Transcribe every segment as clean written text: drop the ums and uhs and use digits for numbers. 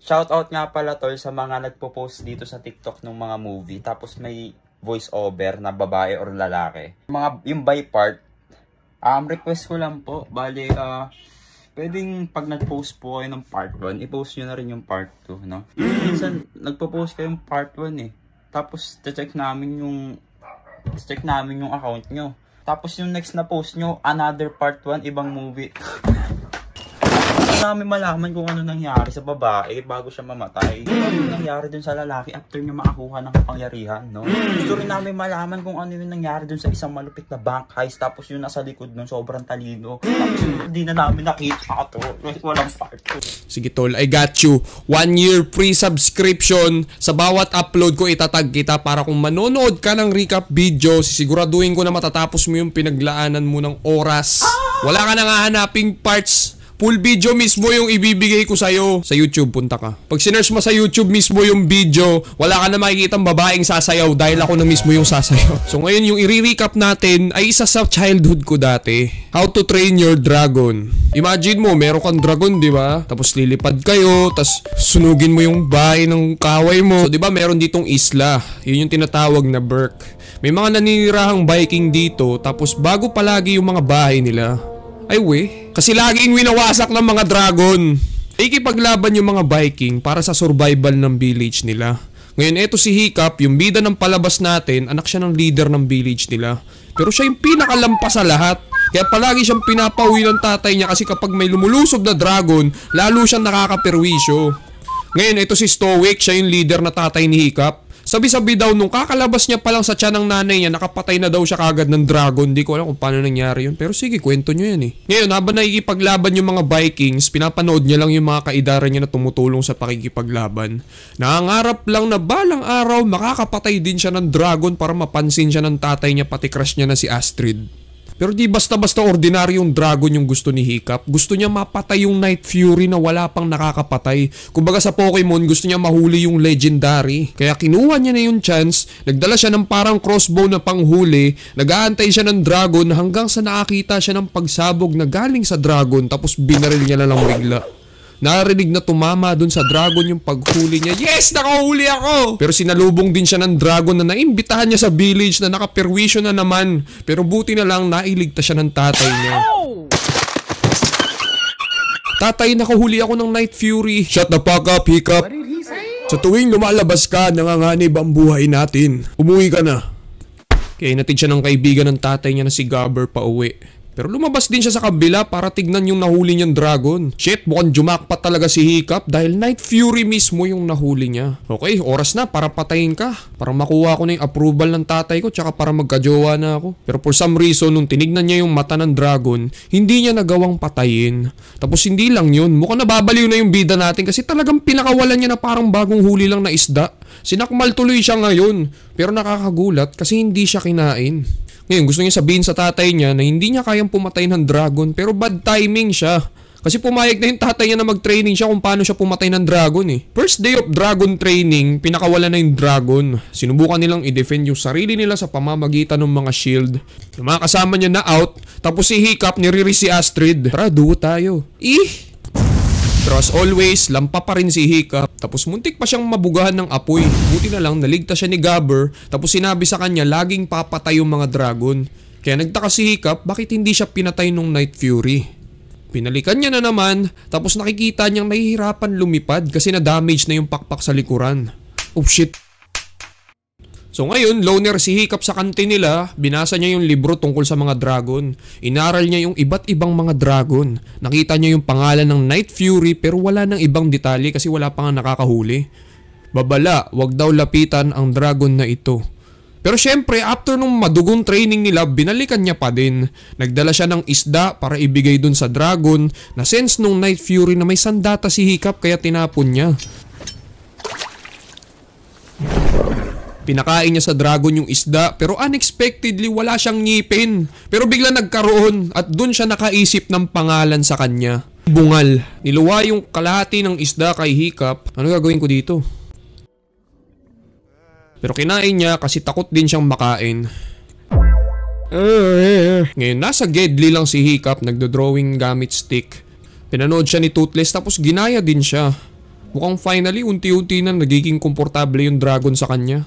Shoutout nga pala tol sa mga nagpo-post dito sa TikTok ng mga movie tapos may voice over na babae or lalaki. Yung by part, request ko lang po, bali pwedeng pag nag-post po kayo ng part 1, i-post nyo na rin yung part 2, no? Minsan nagpo-post kayo yung part 1 eh. Tapos check namin yung account nyo. Tapos yung next na post nyo, another part 1, ibang movie. Namin malaman kung ano nangyari sa babae bago siya mamatay. Ano nangyari dun sa lalaki after niya makakuha ng kapangyarihan, no? Gusto rin namin malaman kung ano yung nangyari dun sa isang malupit na bank heist. Tapos yung nasa likod nun, sobrang talino. Tapos hindi na namin nakita ito. Walang part. Sige tol, I got you. 1 year free subscription. Sa bawat upload ko itatag kita para kung manonood ka ng recap video, sisiguraduhin ko na matatapos mo yung pinaglaanan mo ng oras. Wala ka nang hahanaping parts. Full video mismo yung ibibigay ko sa'yo. Sa YouTube, punta ka. Pag sinerge mo sa YouTube mismo yung video, wala ka na makikitang babaeng sasayaw dahil ako na mismo yung sasayaw. So ngayon yung i-recap natin ay isa sa childhood ko dati. How to Train Your Dragon. Imagine mo, meron kang dragon, di ba? Tapos lilipad kayo, tapos sunugin mo yung bahay ng kaway mo. So di ba meron ditong isla. Yun yung tinatawag na Berk. May mga naninirahang Viking dito, tapos bago palagi yung mga bahay nila. Ay kasi laging winawasak ng mga dragon. Ikipaglaban yung mga Viking para sa survival ng village nila. Ngayon eto si Hiccup, yung bida ng palabas natin, anak siya ng leader ng village nila. Pero siya yung pinakalampas sa lahat. Kaya palagi siyang pinapauwi ng tatay niya kasi kapag may lumulusob na dragon, lalo siyang nakakaperwisyo. Ngayon eto si Stoic, siya yung leader na tatay ni Hiccup. Sabi-sabi daw nung kakalabas niya pa lang sa tiyan ng nanay niya, nakapatay na daw siya kagad ng dragon. Di ko alam kung paano nangyari yun. Pero sige, kwento nyo yan eh. Ngayon, habang nakikipaglaban yung mga Vikings, pinapanood niya lang yung mga kaidara niya na tumutulong sa pakikipaglaban. Nangangarap lang na balang araw, makakapatay din siya ng dragon para mapansin siya ng tatay niya pati crush niya na si Astrid. Pero di basta-basta ordinaryong dragon yung gusto ni Hiccup. Gusto niya mapatay yung Night Fury na wala pang nakakapatay. Kumbaga sa Pokemon, gusto niya mahuli yung legendary. Kaya kinuha niya na yung chance, nagdala siya ng parang crossbow na panghuli, nag-aantay siya ng dragon hanggang sa nakakita siya ng pagsabog na galing sa dragon tapos binaril niya na lang bigla. Narinig na tumama dun sa dragon yung paghuli niya. Yes! Nakahuli ako! Pero sinalubong din siya ng dragon na naimbitahan niya sa village na nakaperwisyo na naman. Pero buti na lang nailigtas siya ng tatay niya. Tatay, nakahuli ako ng Night Fury. Shut the fuck up, Hiccup. Sa tuwing lumalabas ka, nanganganib ang buhay natin. Umuwi ka na. Kaya inatid siya ng kaibigan ng tatay niya na si Gabber pa uwi. Pero lumabas din siya sa kabila para tignan yung nahuli niyang dragon. Shit, mukhang jumakpat talaga si Hiccup dahil Night Fury mismo yung nahuli niya. Okay, oras na para patayin ka. Para makuha ko na yung approval ng tatay ko tsaka para magkajowa na ako. Pero for some reason, nung tinignan niya yung mata ng dragon, hindi niya nagawang patayin. Tapos hindi lang yun, mukhang nababaliw na yung bida natin kasi talagang pinakawalan niya na parang bagong huli lang na isda. Sinakmal tuloy siya ngayon. Pero nakakagulat kasi hindi siya kinain. Ngayon, gusto niya sabihin sa tatay niya na hindi niya kayang pumatay ng dragon pero bad timing siya. Kasi pumayag na yung tatay niya na mag-training siya kung paano siya pumatay ng dragon eh. First day of dragon training, pinakawala na yung dragon. Sinubukan nilang i-defend yung sarili nila sa pamamagitan ng mga shield. Yung mga kasama niya na out, tapos si Hiccup niriri si Astrid. Tara, duo tayo. Pero as always, lampa pa rin si Hiccup. Tapos muntik pa siyang mabugahan ng apoy. Buti na lang, naligtas siya ni Gabber. Tapos sinabi sa kanya, laging papatay yung mga dragon. Kaya nagtaka si Hiccup, bakit hindi siya pinatay nung Night Fury? Pinalikan niya na naman. Tapos nakikita niyang nahihirapan lumipad kasi na-damage na yung pakpak sa likuran. Oh shit. So ngayon, loner si Hiccup sa kantin nila, binasa niya yung libro tungkol sa mga dragon. Inaral niya yung iba't ibang mga dragon. Nakita niya yung pangalan ng Night Fury pero wala ng ibang detalye kasi wala pa nga nakakahuli. Babala, wag daw lapitan ang dragon na ito. Pero syempre, after nung madugong training nila, binalikan niya pa din. Nagdala siya ng isda para ibigay dun sa dragon na sense nung Night Fury na may sandata si Hiccup kaya tinapon niya. Pinakain niya sa dragon yung isda pero unexpectedly wala siyang ngipin. Pero bigla nagkaroon at dun siya nakaisip ng pangalan sa kanya. Bungal. Niluwa yung kalahati ng isda kay Hiccup. Ano gagawin ko dito? Pero kinain niya kasi takot din siyang makain. Ngayon nasa Gedli lang si Hiccup, nagdo-drawing gamit stick. Pinanood siya ni Toothless tapos ginaya din siya. Mukhang finally unti-unti na nagiging komportable yung dragon sa kanya.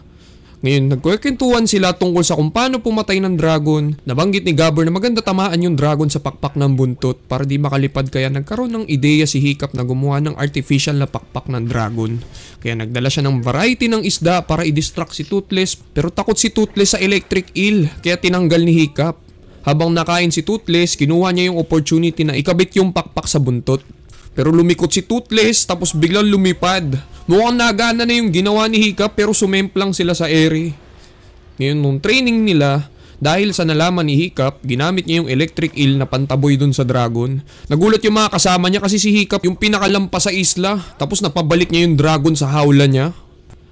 Ngayon, nagkwekwentuhan sila tungkol sa kung paano pumatay ng dragon. Nabanggit ni Gabber na maganda tamaan yung dragon sa pakpak ng buntot para di makalipad, kaya nagkaroon ng ideya si Hiccup na gumawa ng artificial na pakpak ng dragon. Kaya nagdala siya ng variety ng isda para i-distract si Toothless, pero takot si Toothless sa electric eel kaya tinanggal ni Hiccup. Habang nakain si Toothless, kinuha niya yung opportunity na ikabit yung pakpak sa buntot. Pero lumikot si Toothless tapos biglang lumipad. Mukhang nagana na yung ginawa ni Hiccup pero sumemplang sila sa ere. Ngayon nung training nila, dahil sa nalaman ni Hiccup, ginamit niya yung electric eel na pantaboy dun sa dragon. Nagulat yung mga kasama niya kasi si Hiccup yung pinakalampas sa isla, tapos napabalik niya yung dragon sa hawla niya.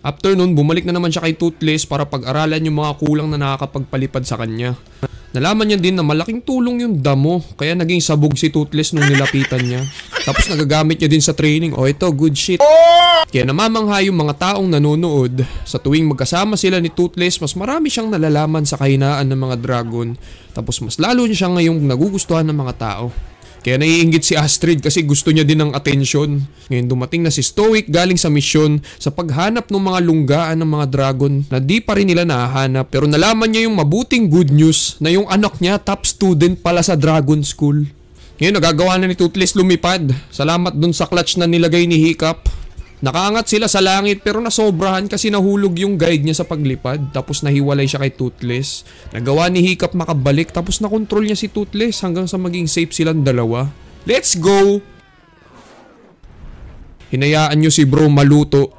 After nun, bumalik na naman siya kay Toothless para pag-aralan yung mga kulang na nakakapagpalipad sa kanya. Nalaman niya din na malaking tulong yung damo, kaya naging sabog si Toothless nung nilapitan niya. Tapos nagagamit niya din sa training. Oh, ito, good shit. Kaya namamangha yung mga taong nanonood. Sa tuwing magkasama sila ni Toothless, mas marami siyang nalalaman sa kahinaan ng mga dragon. Tapos mas lalo niya siya ngayong nagugustuhan ng mga tao. Kaya naiinggit si Astrid kasi gusto niya din ng atensyon. Ngayon dumating na si Stoic galing sa misyon sa paghanap ng mga lunggaan ng mga dragon na di pa rin nila nahahanap. Pero nalaman niya yung mabuting good news na yung anak niya top student pala sa Dragon School. Ngayon nagagawa na ni Toothless lumipad. Salamat dun sa clutch na nilagay ni Hiccup. Nakaangat sila sa langit pero nasobrahan kasi nahulog yung guide niya sa paglipad, tapos nahiwalay siya kay Toothless. Nagawa ni Hiccup makabalik tapos nakontrol niya si Toothless hanggang sa maging safe silang dalawa. Let's go! Hinayaan nyo si bro maluto.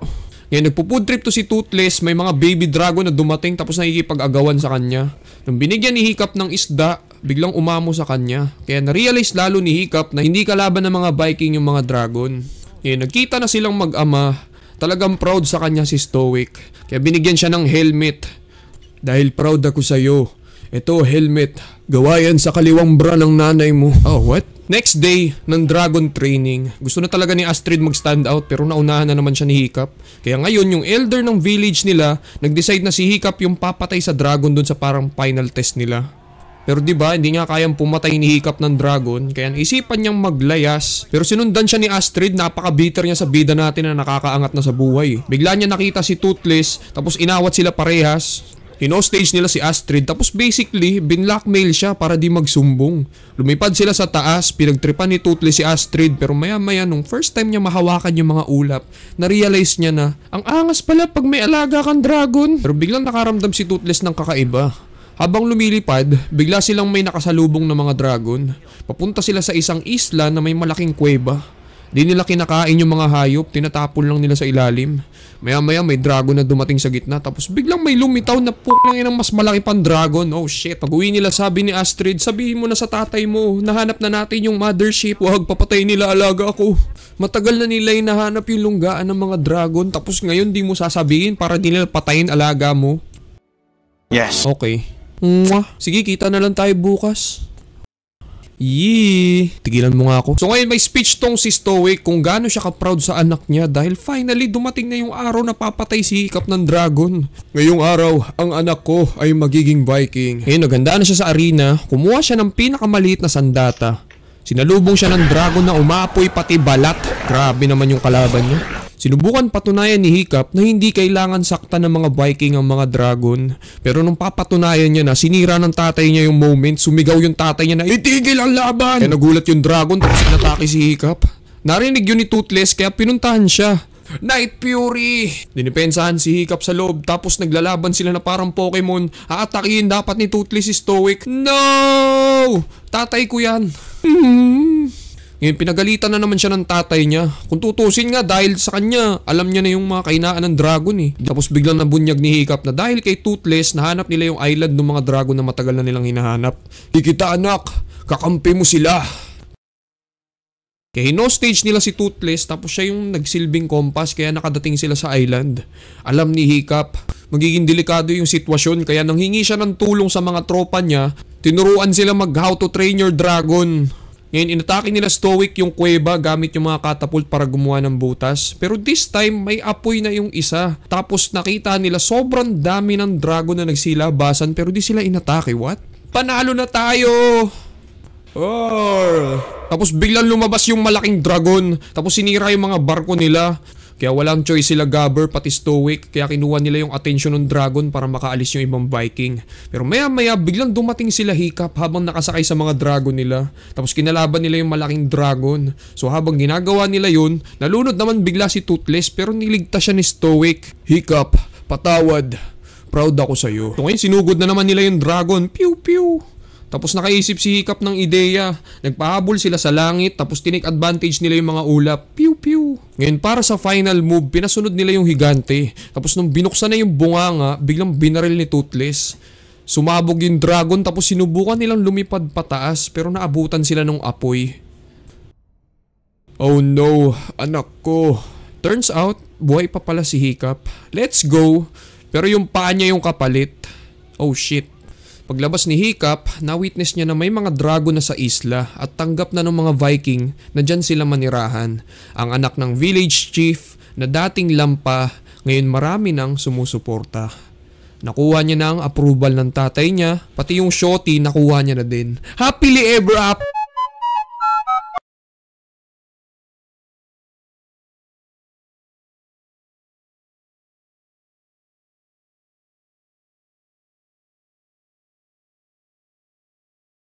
Ngayon nagpo-food trip to si Toothless, may mga baby dragon na dumating tapos nakikipag-agawan sa kanya. Nung binigyan ni Hiccup ng isda, biglang umamo sa kanya. Kaya na-realize lalo ni Hiccup na hindi kalaban ng mga Viking yung mga dragon. Nagkita na silang mag-ama. Talagang proud sa kanya si Stoic. Kaya binigyan siya ng helmet. Dahil proud ako sa'yo. Ito, helmet. Gawa yan sa kaliwang bra ng nanay mo. Oh, what? Next day ng dragon training. Gusto na talaga ni Astrid mag-stand out pero naunahan na naman siya ni Hiccup. Kaya ngayon yung elder ng village nila, nag-decide na si Hiccup yung papatay sa dragon dun sa parang final test nila. Pero diba, hindi nga kayang pumatay ni Hiccup ng dragon, kaya naisipan niyang maglayas. Pero sinundan siya ni Astrid, napaka-bitter niya sa bida natin na nakakaangat na sa buhay. Bigla niya nakita si Toothless, tapos inawat sila parehas. Hino-stage nila si Astrid, tapos basically, binlockmail siya para di magsumbong. Lumipad sila sa taas, pinagtripan ni Toothless si Astrid, pero maya-maya nung first time niya mahawakan yung mga ulap, na-realize niya na, ang angas pala pag may alaga kang dragon. Pero biglang nakaramdam si Toothless ng kakaiba. Habang lumilipad, bigla silang may nakasalubong na mga dragon. Papunta sila sa isang isla na may malaking kuweba. Di nila kinakain yung mga hayop, tinatapon lang nila sa ilalim. Maya-maya may dragon na dumating sa gitna, tapos biglang may lumitaw na puklang inang mas malaki pang dragon. Oh shit. Pag-uwi nila sabi ni Astrid, sabihin mo na sa tatay mo, nahanap na natin yung mothership. Huwag papatay nila, alaga ako. Matagal na nila nahanap yung lunggaan ng mga dragon, tapos ngayon di mo sasabihin para di nila patayin alaga mo. Yes. Okay. Sige, kita na lang tayo bukas. Yee! Tigilan mo nga ako. So ngayon may speech tong si Stoic kung gaano siya ka-proud sa anak niya dahil finally dumating na yung araw na papatay si Hiccup ng dragon. Ngayong araw, ang anak ko ay magiging Viking. Ngayon naganda na siya sa arena, kumuha siya ng pinakamaliit na sandata. Sinalubong siya ng dragon na umapoy pati balat. Grabe naman yung kalaban niya. Sinubukan patunayan ni Hiccup na hindi kailangan saktan ng mga Viking ang mga dragon. Pero nung papatunayan niya na sinira ng tatay niya yung moment, sumigaw yung tatay niya na itigil ang laban! Kaya nagulat yung dragon tapos inatake si Hiccup. Narinig yun ni Toothless kaya pinuntahan siya. Night Fury! Dinipensahan si Hiccup sa loob tapos naglalaban sila na parang Pokemon. Aatakihin dapat ni Toothless si Stoic. No! Tatay ko yan. Ngayon pinagalitan na naman siya ng tatay niya. Kung tutusin nga dahil sa kanya, alam niya na yung mga kainaan ng dragon eh. Tapos biglang nabunyag ni Hiccup na dahil kay Toothless, nahanap nila yung island ng mga dragon na matagal na nilang hinahanap. Ikita anak, kakampi mo sila. Kaya hino-stage nila si Toothless tapos siya yung nagsilbing kompas kaya nakadating sila sa island. Alam ni Hiccup, magiging delikado yung sitwasyon kaya nang hingi siya ng tulong sa mga tropa niya, tinuruan sila mag how to train your dragon. Ngayon, inatake nila Stoic yung kuweba gamit yung mga catapult para gumawa ng butas. Pero this time, may apoy na yung isa. Tapos nakita nila sobrang dami ng dragon na nagsilabasan pero di sila inatake. What? Panalo na tayo! Oh. Tapos biglang lumabas yung malaking dragon. Tapos sinira yung mga barko nila. Kaya walang choice sila Gabber pati Stoic, kaya kinuha nila yung attention ng dragon para makaalis yung ibang Viking. Pero maya maya biglang dumating sila Hiccup habang nakasakay sa mga dragon nila. Tapos kinalaban nila yung malaking dragon. So habang ginagawa nila yun, nalunod naman bigla si Toothless pero niligtas siya ni Stoic. Hiccup, patawad. Proud ako sa'yo. So ngayon sinugod na naman nila yung dragon. Pew pew. Tapos nakaisip si Hiccup ng ideya. Nagpahabol sila sa langit tapos tinake advantage nila yung mga ulap. Pew pew. Ngayon para sa final move, pinasunod nila yung higante. Tapos nung binuksan na yung bunganga, biglang binaril ni Toothless. Sumabog yung dragon tapos sinubukan nilang lumipad pataas pero naabutan sila ng apoy. Oh no, anak ko. Turns out, buhay pa pala si Hiccup. Let's go. Pero yung paa niya yung kapalit. Oh shit. Paglabas ni Hiccup, na-witness niya na may mga dragon na sa isla at tanggap na ng mga Viking na dyan sila manirahan. Ang anak ng village chief na dating lampa, ngayon marami nang sumusuporta. Nakuha niya na ang approval ng tatay niya, pati yung shorty nakuha niya na din. Happily ever after!